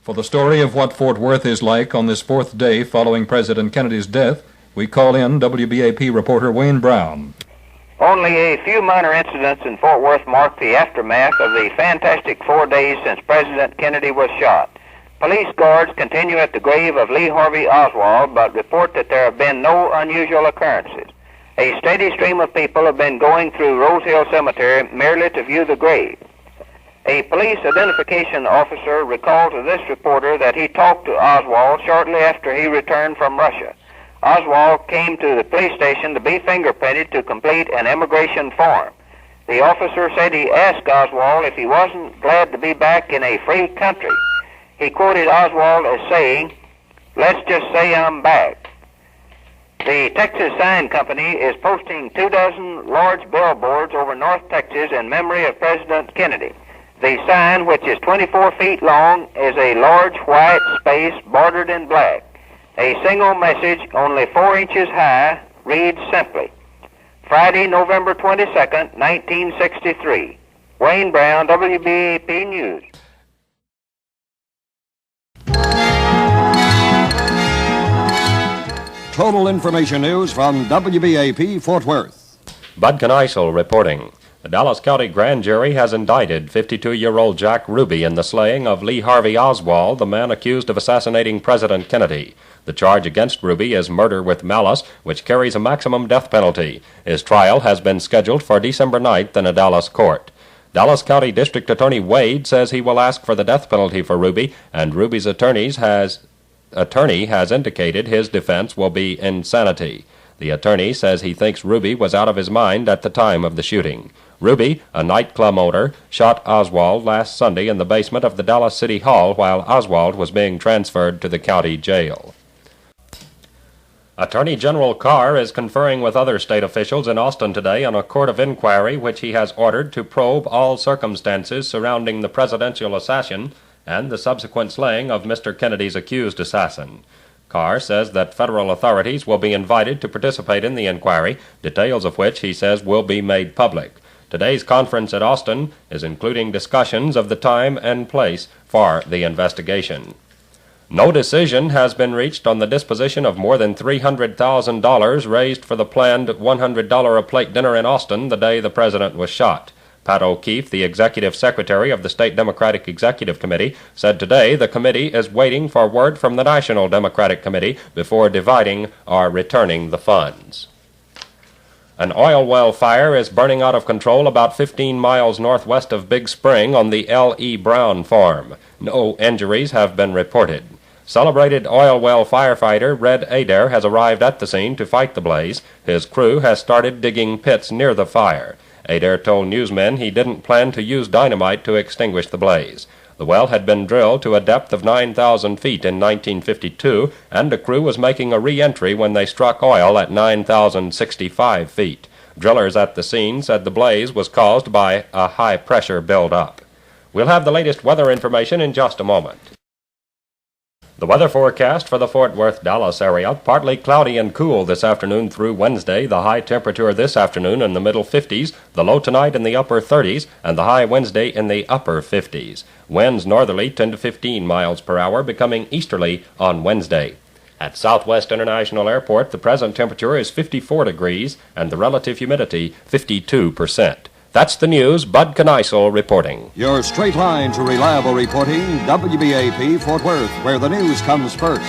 For the story of what Fort Worth is like on this fourth day following President Kennedy's death, we call in WBAP reporter Wayne Brown. Only a few minor incidents in Fort Worth mark the aftermath of the fantastic 4 days since President Kennedy was shot. Police guards continue at the grave of Lee Harvey Oswald, but report that there have been no unusual occurrences. A steady stream of people have been going through Rose Hill Cemetery merely to view the grave. A police identification officer recalled to this reporter that he talked to Oswald shortly after he returned from Russia. Oswald came to the police station to be fingerprinted to complete an immigration form. The officer said he asked Oswald if he wasn't glad to be back in a free country. He quoted Oswald as saying, "Let's just say I'm back." The Texas Sign Company is posting 24 large billboards over North Texas in memory of President Kennedy. The sign, which is 24 feet long, is a large white space bordered in black. A single message, only 4 inches high, reads simply, Friday, November 22nd, 1963. Wayne Brown, WBAP News. Total Information News from WBAP Fort Worth. Bud Kneisel reporting. The Dallas County Grand Jury has indicted 52-year-old Jack Ruby in the slaying of Lee Harvey Oswald, the man accused of assassinating President Kennedy. The charge against Ruby is murder with malice, which carries a maximum death penalty. His trial has been scheduled for December 9th in a Dallas court. Dallas County District Attorney Wade says he will ask for the death penalty for Ruby, and Ruby's attorney has indicated his defense will be insanity. The attorney says he thinks Ruby was out of his mind at the time of the shooting. Ruby, a nightclub owner, shot Oswald last Sunday in the basement of the Dallas City Hall while Oswald was being transferred to the county jail. Attorney General Carr is conferring with other state officials in Austin today on a court of inquiry which he has ordered to probe all circumstances surrounding the presidential assassin and the subsequent slaying of Mr. Kennedy's accused assassin. Carr says that federal authorities will be invited to participate in the inquiry, details of which he says will be made public. Today's conference at Austin is including discussions of the time and place for the investigation. No decision has been reached on the disposition of more than $300,000 raised for the planned $100 a plate dinner in Austin the day the president was shot. Pat O'Keefe, the executive secretary of the State Democratic Executive Committee, said today the committee is waiting for word from the National Democratic Committee before dividing or returning the funds. An oil well fire is burning out of control about 15 miles northwest of Big Spring on the L.E. Brown farm. No injuries have been reported. Celebrated oil well firefighter Red Adair has arrived at the scene to fight the blaze. His crew has started digging pits near the fire. Adair told newsmen he didn't plan to use dynamite to extinguish the blaze. The well had been drilled to a depth of 9,000 feet in 1952, and the crew was making a re-entry when they struck oil at 9,065 feet. Drillers at the scene said the blaze was caused by a high-pressure buildup. We'll have the latest weather information in just a moment. The weather forecast for the Fort Worth-Dallas area, partly cloudy and cool this afternoon through Wednesday. The high temperature this afternoon in the middle 50s, the low tonight in the upper 30s, and the high Wednesday in the upper 50s. Winds northerly 10 to 15 miles per hour, becoming easterly on Wednesday. At Southwest International Airport, the present temperature is 54 degrees and the relative humidity 52%. That's the news. Bud Kneisel reporting. Your straight line to reliable reporting, WBAP Fort Worth, where the news comes first.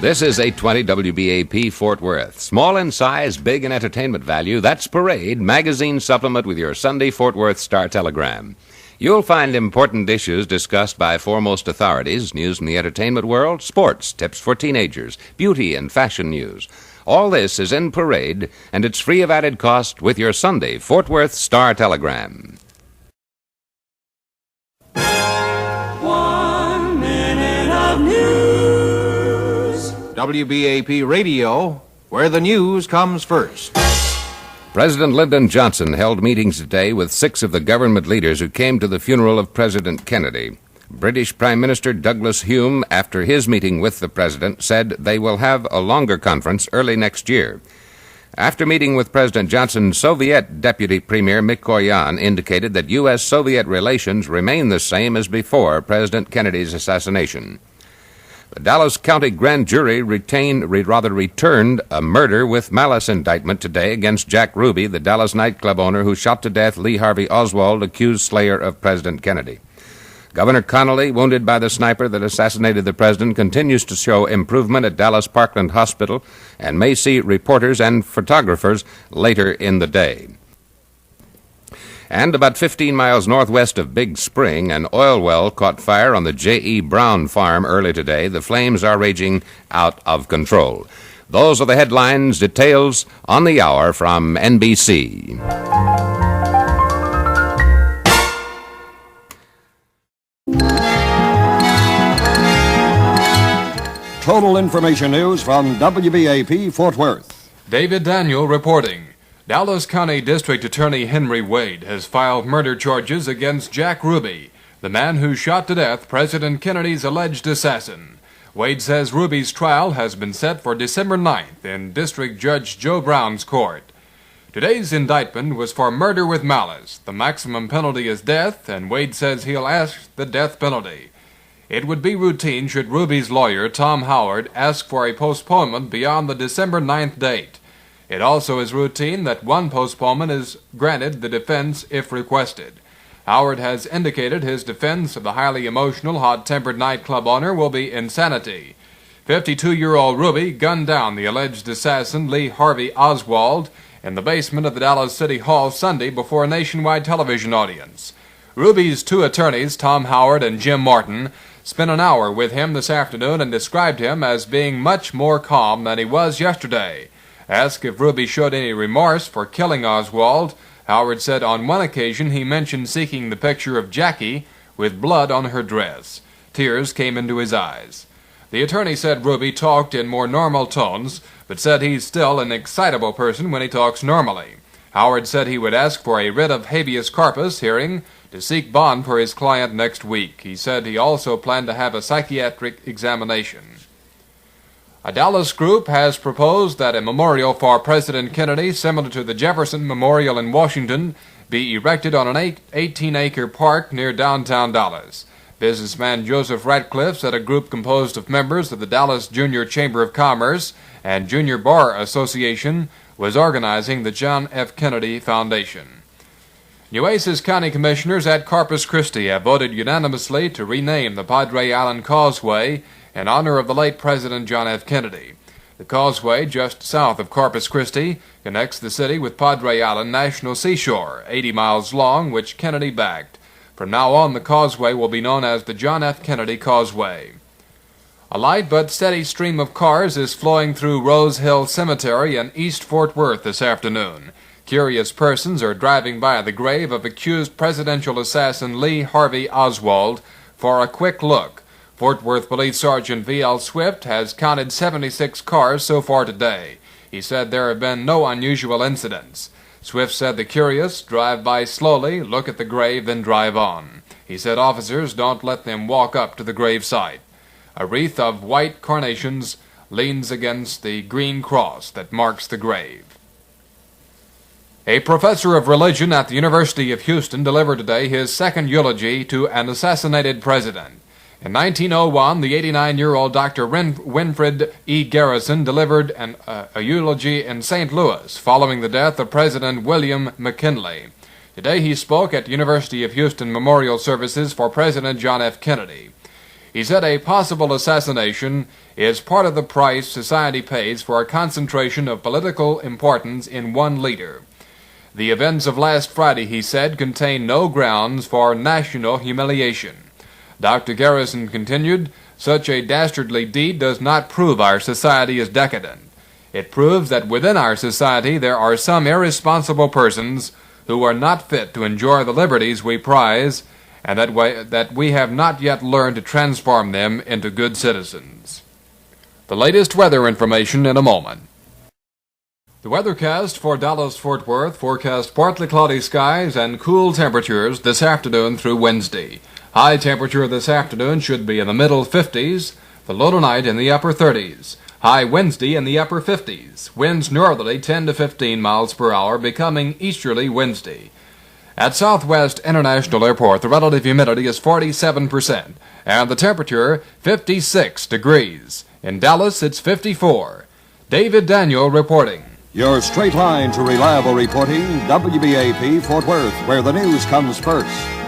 This is 820 WBAP Fort Worth. Small in size, big in entertainment value. That's Parade, magazine supplement with your Sunday Fort Worth Star-Telegram. You'll find important issues discussed by foremost authorities, news from the entertainment world, sports, tips for teenagers, beauty and fashion news. All this is in Parade, and it's free of added cost with your Sunday Fort Worth Star-Telegram. 1 minute of news. WBAP-Radio, where the news comes first. President Lyndon Johnson held meetings today with 6 of the government leaders who came to the funeral of President Kennedy. British Prime Minister Douglas Hume, after his meeting with the president, said they will have a longer conference early next year. After meeting with President Johnson, Soviet Deputy Premier Mikoyan indicated that U.S.-Soviet relations remain the same as before President Kennedy's assassination. The Dallas County Grand Jury returned a murder with malice indictment today against Jack Ruby, the Dallas nightclub owner who shot to death Lee Harvey Oswald, accused slayer of President Kennedy. Governor Connolly, wounded by the sniper that assassinated the president, continues to show improvement at Dallas Parkland Hospital and may see reporters and photographers later in the day. And about 15 miles northwest of Big Spring, an oil well caught fire on the J.E. Brown farm early today. The flames are raging out of control. Those are the headlines. Details on the hour from NBC. Total information news from WBAP Fort Worth. David Daniel reporting. Dallas County District Attorney Henry Wade has filed murder charges against Jack Ruby, the man who shot to death President Kennedy's alleged assassin. Wade says Ruby's trial has been set for December 9th in District Judge Joe Brown's court. Today's indictment was for murder with malice. The maximum penalty is death, and Wade says he'll ask the death penalty. It would be routine should Ruby's lawyer, Tom Howard, ask for a postponement beyond the December 9th date. It also is routine that one postponement is granted the defense if requested. Howard has indicated his defense of the highly emotional, hot-tempered nightclub owner will be insanity. 52-year-old Ruby gunned down the alleged assassin Lee Harvey Oswald in the basement of the Dallas City Hall Sunday before a nationwide television audience. Ruby's two attorneys, Tom Howard and Jim Martin, spent an hour with him this afternoon and described him as being much more calm than he was yesterday. Asked if Ruby showed any remorse for killing Oswald, Howard said on one occasion he mentioned seeking the picture of Jackie with blood on her dress. Tears came into his eyes. The attorney said Ruby talked in more normal tones, but said he's still an excitable person when he talks normally. Howard said he would ask for a writ of habeas corpus hearing to seek bond for his client next week. He said he also planned to have a psychiatric examination. A Dallas group has proposed that a memorial for President Kennedy, similar to the Jefferson Memorial in Washington, be erected on an 18-acre park near downtown Dallas. Businessman Joseph Ratcliffe said a group composed of members of the Dallas Junior Chamber of Commerce and Junior Bar Association was organizing the John F. Kennedy Foundation. Nueces County Commissioners at Corpus Christi have voted unanimously to rename the Padre Island Causeway in honor of the late President John F. Kennedy. The causeway, just south of Corpus Christi, connects the city with Padre Island National Seashore, 80 miles long, which Kennedy backed. From now on, the causeway will be known as the John F. Kennedy Causeway. A light but steady stream of cars is flowing through Rose Hill Cemetery in East Fort Worth this afternoon. Curious persons are driving by the grave of accused presidential assassin Lee Harvey Oswald for a quick look. Fort Worth Police Sergeant V.L. Swift has counted 76 cars so far today. He said there have been no unusual incidents. Swift said the curious drive by slowly, look at the grave, then drive on. He said officers don't let them walk up to the grave site. A wreath of white carnations leans against the green cross that marks the grave. A professor of religion at the University of Houston delivered today his second eulogy to an assassinated president. In 1901, the 89-year-old Dr. Winfred E. Garrison delivered a eulogy in St. Louis following the death of President William McKinley. Today he spoke at University of Houston memorial services for President John F. Kennedy. He said a possible assassination is part of the price society pays for a concentration of political importance in one leader. The events of last Friday, he said, contain no grounds for national humiliation. Dr. Garrison continued, such a dastardly deed does not prove our society is decadent. It proves that within our society there are some irresponsible persons who are not fit to enjoy the liberties we prize, and that we have not yet learned to transform them into good citizens. The latest weather information in a moment. The weathercast for Dallas-Fort Worth forecast partly cloudy skies and cool temperatures this afternoon through Wednesday. High temperature this afternoon should be in the middle 50s, the low tonight in the upper 30s. High Wednesday in the upper 50s. Winds northerly 10 to 15 miles per hour, becoming easterly Wednesday. At Southwest International Airport, the relative humidity is 47%, and the temperature 56 degrees. In Dallas, it's 54. David Daniel reporting. Your straight line to reliable reporting, WBAP Fort Worth, where the news comes first.